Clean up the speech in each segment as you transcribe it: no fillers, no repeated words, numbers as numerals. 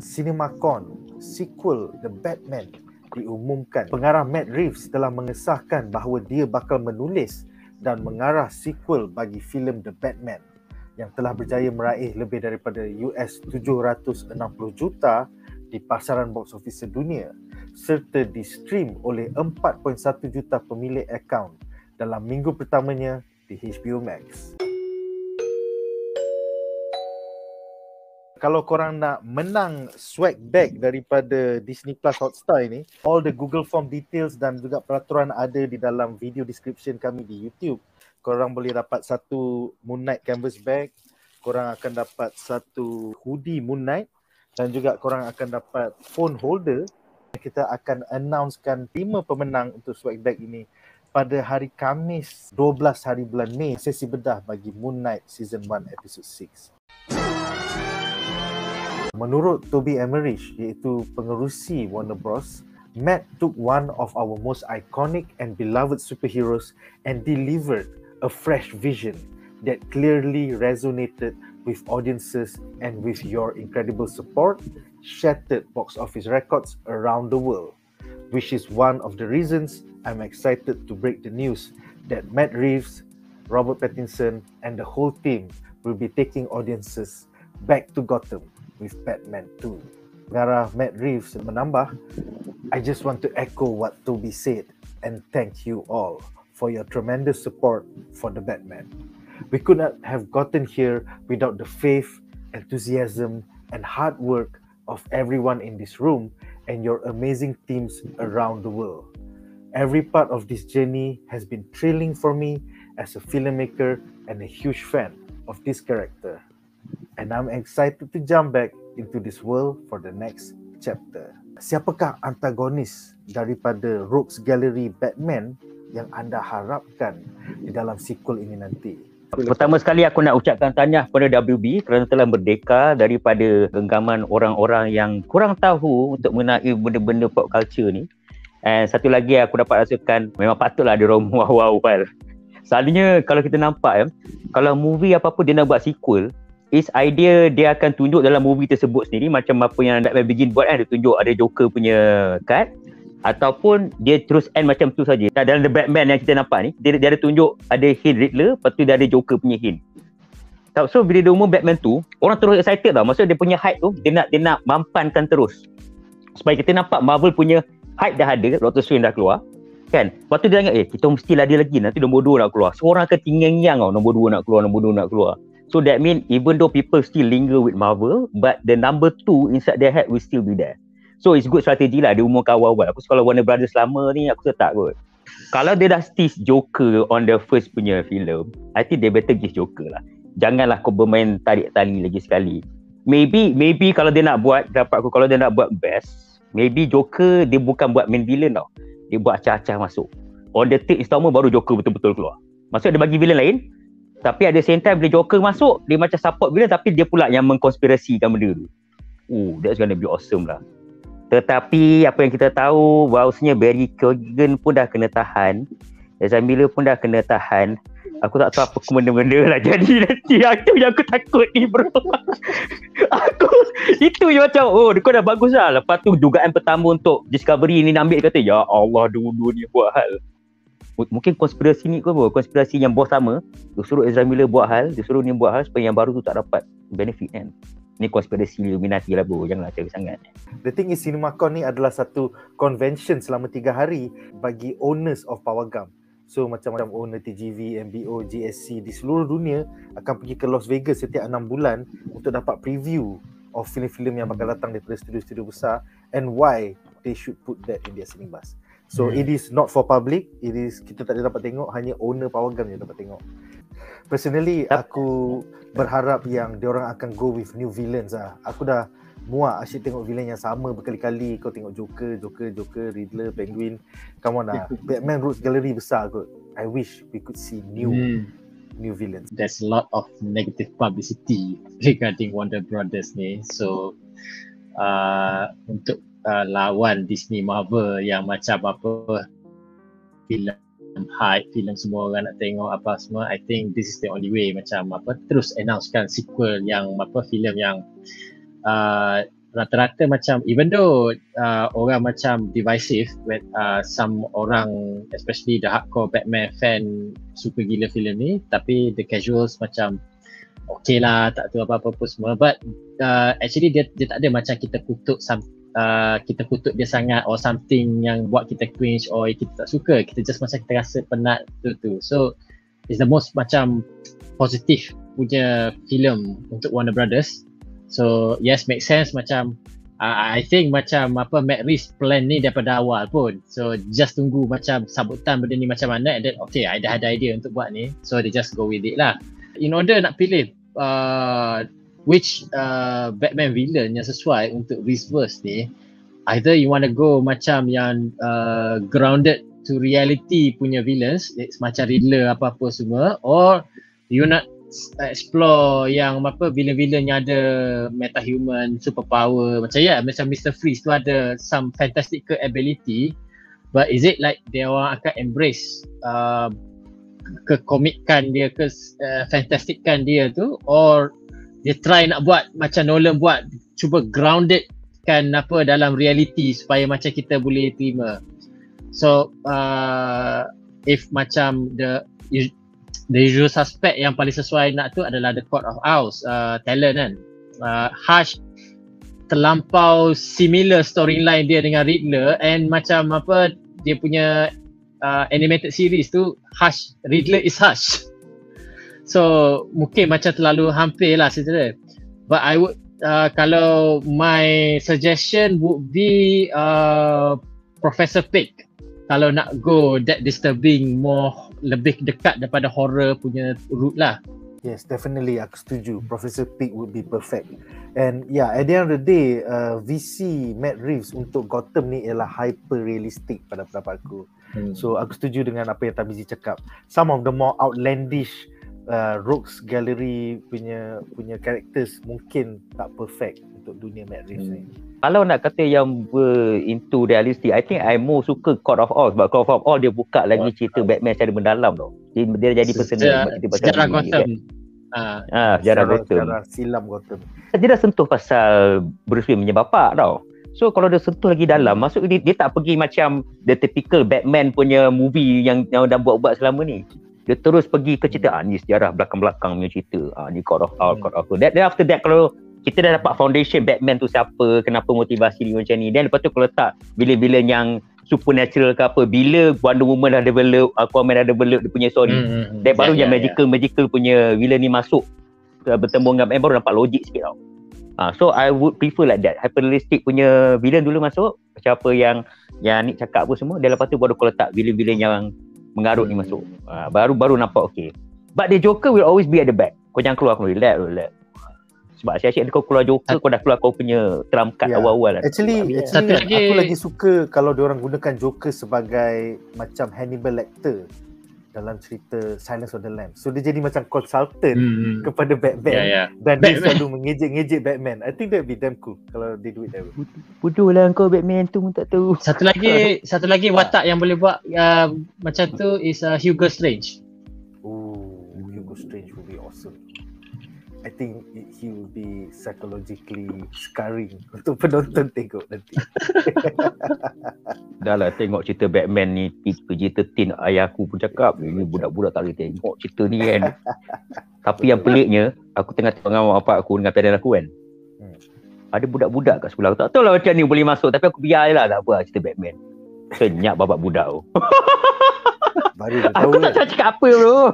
CinemaCon sequel The Batman diumumkan. Pengarah Matt Reeves telah mengesahkan bahawa dia bakal menulis dan mengarah sequel bagi filem The Batman yang telah berjaya meraih lebih daripada US 760 juta di pasaran box office sedunia serta di-stream oleh 4.1 juta pemilik akaun dalam minggu pertamanya di HBO Max. Kalau korang nak menang swag bag daripada Disney Plus Hotstar ini, all the Google Form details dan juga peraturan ada di dalam video description kami di YouTube. Korang boleh dapat satu Moon Knight canvas bag, korang akan dapat satu hoodie Moon Knight dan juga korang akan dapat phone holder. Kita akan announcekan 5 pemenang untuk swag bag ini pada hari Khamis 12 hari bulan Mei, sesi bedah bagi Moon Knight Season 1 Episode 6. Menurut Toby Emmerich, iaitu pengerusi Warner Bros., Matt took one of our most iconic and beloved superheroes and delivered a fresh vision that clearly resonated with audiences, and with your incredible support, shattered box office records around the world, which is one of the reasons I'm excited to break the news that Matt Reeves, Robert Pattinson, and the whole team will be taking audiences back to Gotham with Batman 2. Pengarah Matt Reeves menambah, I just want to echo what Toby said and thank you all for your tremendous support for the Batman. We could not have gotten here without the faith, enthusiasm, and hard work of everyone in this room and your amazing teams around the world. Every part of this journey has been thrilling for me as a filmmaker and a huge fan of this character. And I'm excited to jump back into this world for the next chapter. Siapakah antagonis daripada Rogues Gallery Batman yang anda harapkan di dalam sequel ini nanti? Pertama sekali aku nak ucapkan tahniah kepada WB kerana telah merdeka daripada genggaman orang-orang yang kurang tahu untuk mengenai benda-benda pop culture ni. And satu lagi aku dapat rasakan, memang patutlah ada orang wow kan. Selalunya kalau kita nampak kalau movie apa-apa dia nak buat sequel, is idea dia akan tunjuk dalam movie tersebut sendiri, macam apa yang Batman Begin buat dia tunjuk ada Joker punya cut, ataupun dia terus end macam tu saja. Dalam The Batman yang kita nampak ni, dia ada tunjuk ada hint Riddler, lepas tu dia ada Joker punya hint. So bila dia umum Batman tu, orang terus excited tau. Maksudnya dia punya hype tu dia nak mampankan terus supaya kita nampak Marvel punya hype dah ada, Doctor Strange dah keluar kan. Lepas tu dia ingat kita mesti ada lagi, nanti nombor 2 nak keluar. So orang akan tinggang-yang tau, nombor 2 nak keluar. So that means even though people still linger with Marvel, but the number 2 inside their head will still be there. So it's good strategi lah dia umumkan awal-awal. Aku kalau Warner Brothers lama ni aku tak kot. Kalau dia dah tease Joker on the first punya film, I think they better give Joker lah. Janganlah kau bermain tarik tali lagi sekali. Maybe kalau dia nak buat, dapat aku kalau dia nak buat best, maybe Joker dia bukan buat main villain tau. Dia buat acah-acah masuk. On the third installment baru Joker betul-betul keluar. Maksudnya dia bagi villain lain, tapi at the same time bila Joker masuk, dia macam support villain tapi dia pula yang mengkonspirasikan benda tu. That's gonna be awesome lah. Tetapi apa yang kita tahu, bahawasanya Barry Keoghan pun dah kena tahan, Ezra Miller pun dah kena tahan. Aku tak tahu apa benda-benda lah jadi nanti. Itu yang aku takut ni bro. Itu je macam kau dah bagus lah. Lepas tu dugaan pertama untuk Discovery ni ambil, kata ya Allah dulu ni buat hal. Mungkin konspirasi ni konspirasi yang bos sama, dia suruh Ezra Miller buat hal, dia suruh ni buat hal supaya yang baru tu tak dapat benefit kan. Ni konspirasi Illuminati lah bro, janganlah cari sangat. The thing is, CinemaCon ni adalah satu convention selama 3 hari bagi owners of Pawagam. So macam-macam owner TGV, MBO, GSC di seluruh dunia akan pergi ke Las Vegas setiap 6 bulan untuk dapat preview of filem-filem yang bakal datang daripada studio-studio besar and why they should put that in their cinemas. So it is not for public, it is kita tak dapat tengok, hanya owner Pawagam je dapat tengok. Personally, aku berharap yang diorang akan go with new villains lah. Aku dah muak asyik tengok villain yang sama berkali-kali. Kau tengok Joker, Riddler, Penguin. Come on lah. Batman Rogues Gallery besar kot. I wish we could see new villains. There's a lot of negative publicity regarding Warner Brothers ni. So untuk lawan Disney Marvel yang macam apa filem hype, filem semua orang nak tengok apa semua, I think this is the only way, macam apa terus announcekan sequel yang apa filem yang rata-rata macam even though orang macam divisive with some orang especially the hardcore Batman fan suka gila filem ni, tapi the casuals macam okay lah, tak tahu apa-apa pun semua, but actually dia tak ada macam kita kutuk kita kutuk dia sangat or something yang buat kita cringe or kita tak suka, kita just macam kita rasa penat tu. So it's the most macam positif punya filem untuk Warner Brothers. So yes, make sense macam I think macam Matt Reeves plan ni daripada awal pun. So just tunggu macam sambutan benda ni macam mana, and then okay, I dah ada idea untuk buat ni, so they just go with it lah. In order nak pilih which Batman villain yang sesuai untuk Reeves ni, either you want to go macam yang grounded to reality punya villains, it's macam Riddler apa-apa semua, or you nak explore yang villain-villain yang ada metahuman, superpower, macam macam Mr. Freeze tu ada some fantastical ability, but is it like dia orang akan embrace kekomikan dia, ke fantastickan dia tu, or dia try nak buat macam Nolan buat, cuba grounded kan dalam reality supaya macam kita boleh terima. So if macam the usual suspect yang paling sesuai nak tu adalah The Court of Owls, talent kan. Hush terlampau similar storyline dia dengan Riddler, and macam dia punya animated series tu Hush, Riddler is Hush. So mungkin macam terlalu hampir lah cerita. But I would kalau my suggestion would be Professor Pig. Kalau nak go that disturbing, more lebih dekat daripada horror punya route lah. Yes, definitely aku setuju. Professor Pig would be perfect. And yeah, at the end of the day, VC Matt Reeves untuk Gotham ni ialah hyper realistic pada pendapat aku. So aku setuju dengan apa yang Tamizi cakap. Some of the more outlandish Rogues Gallery punya characters mungkin tak perfect untuk dunia Matt Reeves ni. Kalau nak kata yang into realistic, I think I more suka Court of Owls. Sebab Court of Owls dia buka lagi cerita Batman secara mendalam tau. Dia jadi personal. Sejarah Gotham. Sejarah Gotham. Sejarah silam Gotham. Dia dah sentuh pasal Bruce Wayne punya bapak tau. So kalau dia sentuh lagi dalam, maksud dia tak pergi macam the typical Batman punya movie yang dah buat selama ni. Dia terus pergi ke cerita, ni sejarah belakang-belakang punya cerita. Ni Court of Owls, Court of Owls. Then after that, kalau kita dah dapat foundation Batman tu siapa, kenapa motivasi dia macam ni, dan lepas tu kalau letak villain-villain yang supernatural ke apa, bila Wonder Woman dah develop, Aquaman dah develop dia punya story, dan baru yang magical punya villain ni masuk bertemu dengan Batman, baru nampak logik sikit tau. So I would prefer like that, hyper-realistic punya villain dulu masuk, macam apa yang Nick cakap apa semua, dan lepas tu baru kalau letak villain-villain yang mengarut ni masuk, baru nampak okay. But the Joker will always be at the back. Kau jangan keluar, relax. Sebab asyik-asyik kau keluar Joker, kau dah keluar kau punya trump card awal-awal. Actually aku lagi suka kalau diorang gunakan Joker sebagai macam Hannibal Lecter dalam cerita Silence of the Lambs. So dia jadi macam consultant kepada Batman, dan dia selalu mengejek-ngejek Batman. I think that would be damn cool kalau dia do it that way. Bodoh lah kau, Batman tu tak tahu. Satu lagi watak yang boleh buat macam tu is Hugo Strange. Hugo Strange would be awesome. I think he will be psychologically scarring untuk penonton tengok nanti. Dah lah tengok cerita Batman ni PG-13, ayah aku pun cakap ni budak-budak tak boleh tengok cerita ni kan. Tapi yang peliknya, aku tengah tengok dengan bapak aku dengan parent aku kan, ada budak-budak kat sekolah. Aku tak tahu lah macam ni boleh masuk, tapi aku biar je lah, tak apa cerita Batman. Senyap bapak budak tu. Aku tak cakap apa bro.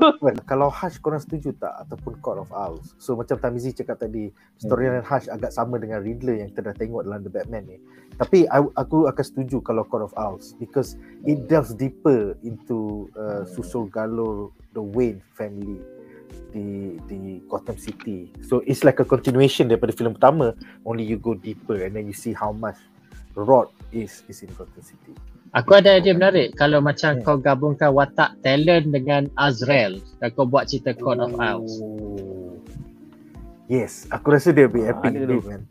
Kalau Hush korang setuju tak ataupun Court of Owls? So macam Tamizi cakap tadi, storyline Hush agak sama dengan Riddler yang kita dah tengok dalam The Batman ni. Tapi aku akan setuju kalau Court of Owls, because it delves deeper into susul galur the Wayne family di Gotham City. So it's like a continuation daripada filem pertama, only you go deeper and then you see how much Rod is in Gotham City. Aku ada idea menarik kalau macam kau gabungkan watak talent dengan Azrael dan kau buat cerita Court of Owls. Yes, aku rasa dia be epic man.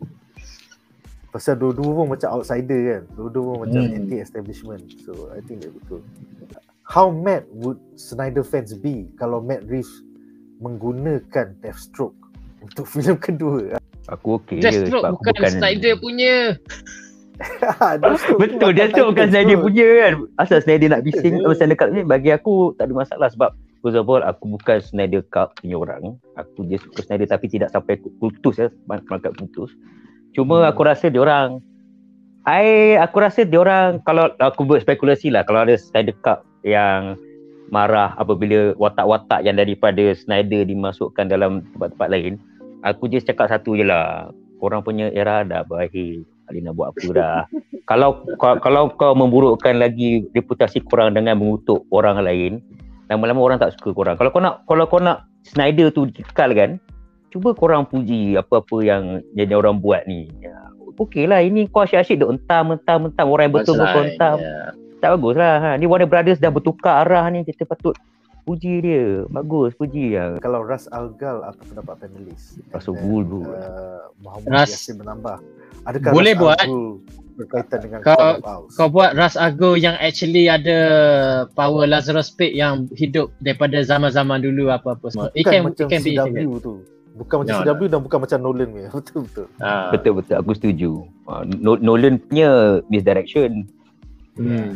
Pasal dua-dua pun macam outsider kan, dua-dua pun macam anti-establishment. So I think that betul. How mad would Snyder fans be kalau Matt Reeves menggunakan Deathstroke untuk filem kedua? Aku okey je Deathstroke sebab aku bukan Snyder punya. Betul, dia tu bukan Snyder punya kan. Asal Snyder nak bising Snyder Cut ni, bagi aku tak ada masalah sebab first of all aku bukan Snyder Cut punya orang. Aku je suka Snyder tapi tidak sampai kultus mangkat kultus. Cuma aku rasa diorang aku rasa diorang, kalau aku buat spekulasi lah, kalau ada Snyder Cut yang marah apabila watak-watak yang daripada Snyder dimasukkan dalam tempat-tempat lain, aku je cakap satu je lah, korang punya era dah berakhir. Ali nak buat apa dah. Kalau kau memburukkan lagi reputasi korang dengan mengutuk orang lain, lama-lama orang tak suka korang. Kalau kau nak Snyder tu dikekalkan, cuba korang puji apa-apa yang orang buat ni. Ya, okey lah, ini kau asyik-asyik duk entam orang yang betul kau entam. Tak bagus lah. Ni Warner Brothers dah bertukar arah ni, kita patut puji dia. Bagus, puji lah. Kalau Ra's al Ghul, apa pendapat panelis? Ra's al Ghul tu. Muhammad Yassin menambah. Adakah boleh Ra's buat al Ghul berkaitan dengan Court of Owls? Kau buat Ra's al Ghul yang actually ada power Lazarus Pit yang hidup daripada zaman-zaman dulu apa-apa semua. Bukan macam CW tu. Bukan macam CW dan bukan macam Nolan punya. Betul-betul. Betul-betul, aku setuju. Nolan punya misdirection.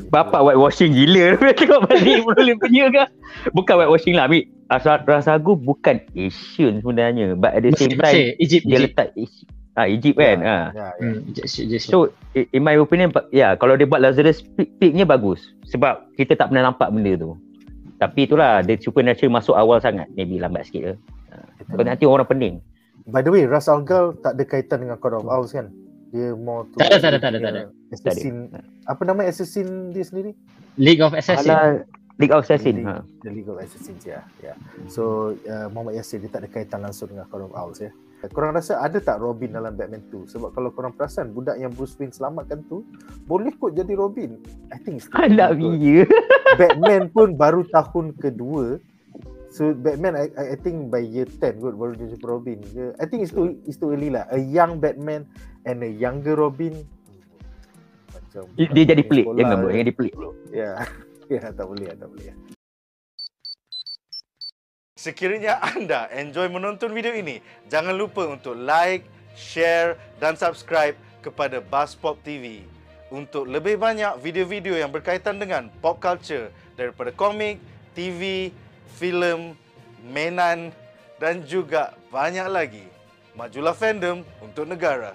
Bapak whitewashing gila. Tengok balik Nolan punya ke. Bukan whitewashing lah, Amik. Ra's al Ghul bukan Asian sebenarnya, but at the same time dia letak Egypt kan. So in my opinion, kalau dia buat Lazarus Pit-nya bagus sebab kita tak pernah nampak benda tu. Tapi itulah, dia supernatural masuk awal sangat, maybe lambat sikit ke. Nanti orang pening. By the way, Ra's al Ghul tak ada kaitan dengan Court of Owls kan? Dia more to tak ada. Assassin. Apa nama assassin dia sendiri? League of Assassins. League of Assassins. The League of Assassins, ya. So Muhammad Yassin dia tak ada kaitan langsung dengan Court of Owls ya. Korang rasa ada tak Robin dalam Batman 2? Sebab kalau korang perasan, budak yang Bruce Wayne selamatkan tu boleh kot jadi Robin. I think anak dia. Batman pun baru tahun kedua. So Batman I think by year 10 kot baru dia jadi Robin. I think it's too early lah. A young Batman and a younger Robin macam dia jadi pelik. Jangan jadi pelik. Ya. Ya, tak boleh. Sekiranya anda enjoy menonton video ini, jangan lupa untuk like, share dan subscribe kepada Buzzpop TV untuk lebih banyak video-video yang berkaitan dengan pop culture daripada komik, TV, filem, mainan dan juga banyak lagi. Majulah fandom untuk negara.